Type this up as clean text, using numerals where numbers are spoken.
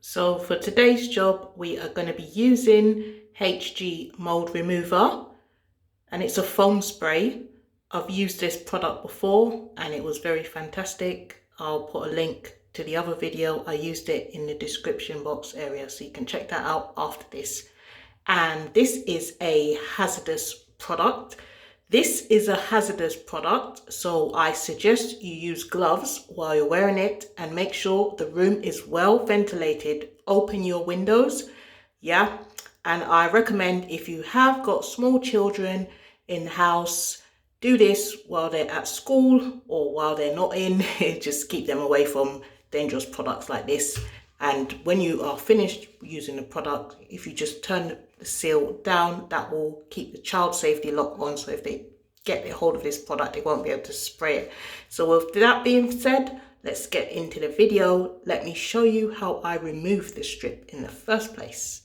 So for today's job, we are going to be using HG mold remover, and it's a foam spray. I've used this product before and it was very fantastic. I'll put a link to the other video. I used it in the description box area, so you can check that out after this. And this is a hazardous product. This is a hazardous product, so I suggest you use gloves while you're wearing it and make sure the room is well ventilated. Open your windows, yeah? And I recommend, if you have got small children in the house, do this while they're at school or while they're not in. Just keep them away from dangerous products like this. And when you are finished using the product, if you just turn the seal down, that will keep the child safety lock on. So if they get a hold of this product, they won't be able to spray it. So with that being said, let's get into the video. Let me show you how I remove the strip in the first place.